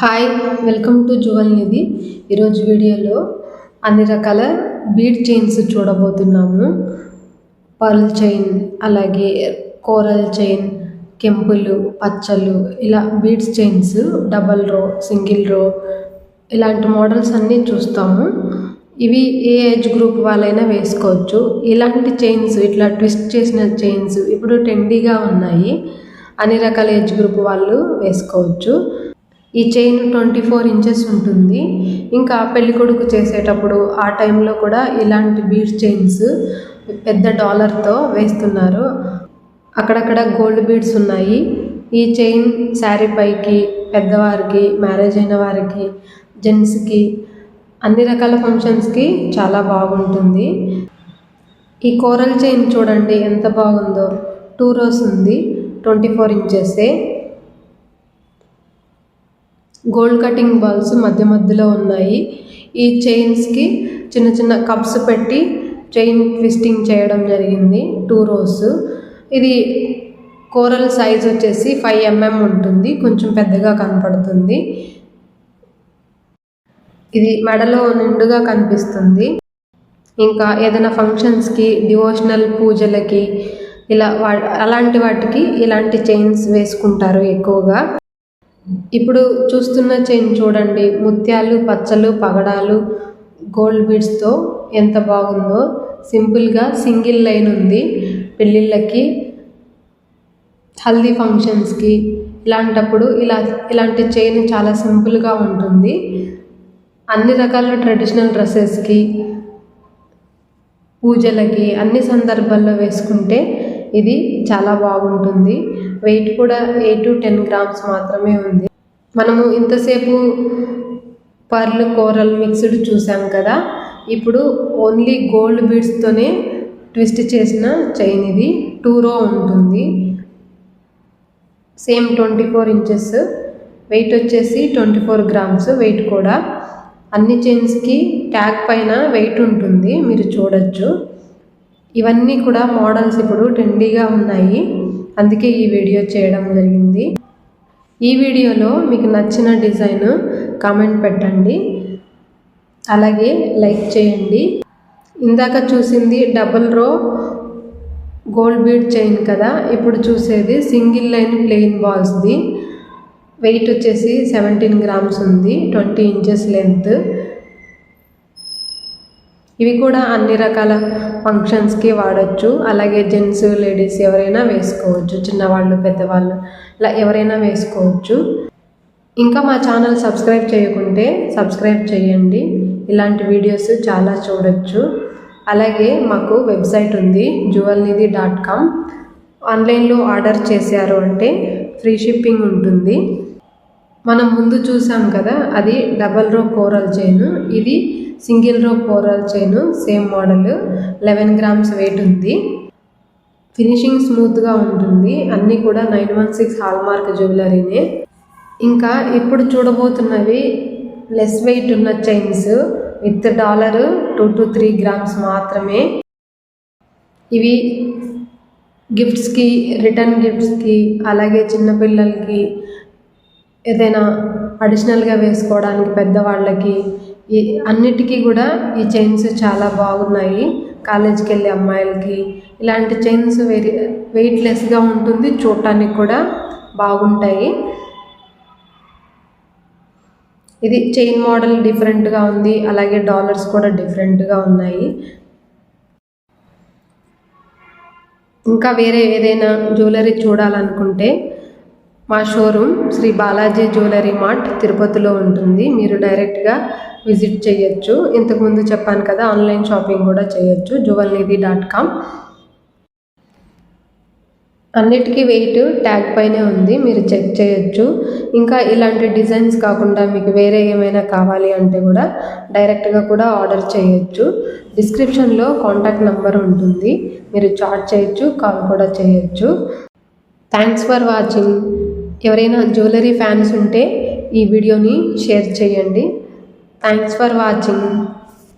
Hi, welcome to jewel నిధి. ఈరోజు వీడియోలో అన్ని రకాల బీడ్ చైన్స్ చూడబోతున్నాము. పర్ల్ చైన్, అలాగే కోరల్ చైన్, కెంపులు, పచ్చలు, ఇలా బీడ్స్ చైన్స్, డబల్ రో, సింగిల్ రో, ఇలాంటి మోడల్స్ అన్నీ చూస్తాము. ఇవి ఏ ఏజ్ గ్రూప్ వాళ్ళైనా వేసుకోవచ్చు. ఇలాంటి చైన్స్, ఇట్లా ట్విస్ట్ చేసిన చైన్స్ ఇప్పుడు ట్రెండీగా ఉన్నాయి. అన్ని రకాల ఏజ్ గ్రూప్ వాళ్ళు వేసుకోవచ్చు. ఈ చైన్ 24 ఇంచెస్ ఉంటుంది. ఇంకా పెళ్ళికొడుకు చేసేటప్పుడు ఆ టైంలో కూడా ఇలాంటి బీడ్స్ చైన్స్ పెద్ద డాలర్తో వేస్తున్నారు. అక్కడక్కడ గోల్డ్ బీడ్స్ ఉన్నాయి. ఈ చైన్ శారీ పైకి, పెద్దవారికి, మ్యారేజ్ అయిన వారికి, జెంట్స్కి, అన్ని రకాల ఫంక్షన్స్కి చాలా బాగుంటుంది. ఈ కోరల్ చైన్ చూడండి ఎంత బాగుందో. 2 rows ఉంది, 24 ఇంచెసే. గోల్డ్ కటింగ్ బాల్స్ మధ్య మధ్యలో ఉన్నాయి. ఈ చైన్స్కి చిన్న చిన్న కప్స్ పెట్టి చైన్ ట్విస్టింగ్ చేయడం జరిగింది. 2 rows. ఇది కోరల్ సైజ్ వచ్చేసి 5 mm ఉంటుంది, కొంచెం పెద్దగా కనపడుతుంది. ఇది మెడలో నిండుగా కనిపిస్తుంది. ఇంకా ఏదైనా ఫంక్షన్స్కి, డివోషనల్ పూజలకి, ఇలా అలాంటి వాటికి ఇలాంటి చైన్స్ వేసుకుంటారు ఎక్కువగా. ఇప్పుడు చూస్తున్న చైన్ చూడండి, ముత్యాలు, పచ్చలు, పగడాలు, గోల్డ్ బీడ్స్తో ఎంత బాగుందో. సింపుల్గా సింగిల్ లైన్ ఉంది. పెళ్ళిళ్ళకి, హల్దీ ఫంక్షన్స్కి, ఇలాంటప్పుడు ఇలాంటి చైన్ చాలా సింపుల్గా ఉంటుంది. అన్ని రకాల ట్రెడిషనల్ డ్రెస్సెస్కి, పూజలకి, అన్ని సందర్భాల్లో వేసుకుంటే ఇది చాలా బాగుంటుంది. వెయిట్ కూడా 8 to 10 grams మాత్రమే ఉంది. మనము ఇంతసేపు పర్ల్, కోరల్ మిక్స్డ్ చూసాం కదా. ఇప్పుడు ఓన్లీ గోల్డ్ బీడ్స్తోనే ట్విస్ట్ చేసిన చైన్ ఇది. 2 row ఉంటుంది. Same 24 inches. వెయిట్ వచ్చేసి 24 grams వెయిట్ కూడా. అన్ని చైన్స్కి ట్యాగ్ పైన వెయిట్ ఉంటుంది, మీరు చూడొచ్చు. ఇవన్నీ కూడా మోడల్స్ ఇప్పుడు ట్రెండీగా ఉన్నాయి, అందుకే ఈ వీడియో చేయడం జరిగింది. ఈ వీడియోలో మీకు నచ్చిన డిజైన్ కామెంట్ పెట్టండి, అలాగే లైక్ చేయండి. ఇందాక చూసింది డబుల్ రో గోల్డ్ బీడ్ చైన్ కదా, ఇప్పుడు చూసేది సింగిల్ లైన్ ప్లెయిన్ బాల్స్ది. వెయిట్ వచ్చేసి 17 grams ఉంది, 20 inches లెంత్. ఇవి కూడా అన్ని రకాల ఫంక్షన్స్కి వాడచ్చు. అలాగే జెంట్స్, లేడీస్ ఎవరైనా వేసుకోవచ్చు. చిన్నవాళ్ళు, పెద్దవాళ్ళు, ఇలా ఎవరైనా వేసుకోవచ్చు. ఇంకా మా ఛానల్ సబ్స్క్రైబ్ చేయకుంటే సబ్స్క్రైబ్ చేయండి. ఇలాంటి వీడియోస్ చాలా చూడొచ్చు. అలాగే మాకు వెబ్సైట్ ఉంది, jewelnidhi.com. ఆన్లైన్లో ఆర్డర్ చేశారు అంటే ఫ్రీ షిప్పింగ్ ఉంటుంది. మనం ముందు చూసాం కదా, అది డబల్ రో కోరల్ చైన్. ఇది single row coral chain, same model. 11 grams weight ఉంది. ఫినిషింగ్ స్మూత్గా ఉంటుంది. అన్నీ కూడా 916 హాల్మార్క్ జ్యువెలరీనే. ఇంకా ఇప్పుడు చూడబోతున్నవి లెస్ వెయిట్ ఉన్న chains with dollar 2 to 3 grams మాత్రమే. ఇవి గిఫ్ట్స్కి, రిటర్న్ గిఫ్ట్స్కి, అలాగే చిన్నపిల్లలకి ఏదైనా అడిషనల్గా వేసుకోవడానికి, పెద్దవాళ్ళకి, అన్నిటికీ కూడా ఈ చైన్స్ చాలా బాగున్నాయి. కాలేజీకి వెళ్ళే అమ్మాయిలకి ఇలాంటి చైన్స్ వెయిట్లెస్గా ఉంటుంది, చూడటానికి కూడా బాగుంటాయి. ఇది చైన్ మోడల్ డిఫరెంట్గా ఉంది, అలాగే డాలర్స్ కూడా డిఫరెంట్గా ఉన్నాయి. ఇంకా వేరే ఏదైనా జ్యువెలరీ చూడాలనుకుంటే మా showroom Shri Balaji jewellery mart తిరుపతిలో ఉంటుంది. మీరు డైరెక్ట్గా విజిట్ చేయొచ్చు. ఇంతకుముందు చెప్పాను కదా, ఆన్లైన్ షాపింగ్ కూడా చేయొచ్చు, jewelnidhi.com. అన్నిటికీ వెయిట్ ట్యాగ్ పైనే ఉంది, మీరు చెక్ చేయొచ్చు. ఇంకా ఇలాంటి డిజైన్స్ కాకుండా మీకు వేరే ఏమైనా కావాలి అంటే కూడా డైరెక్ట్గా కూడా ఆర్డర్ చేయొచ్చు. డిస్క్రిప్షన్లో కాంటాక్ట్ నెంబర్ ఉంటుంది, మీరు చాట్ చేయొచ్చు, కాల్ కూడా చేయొచ్చు. Thanks for watching. ఎవరైనా జ్యువెలరీ ఫ్యాన్స్ ఉంటే ఈ వీడియోని షేర్ చేయండి. Thanks for watching.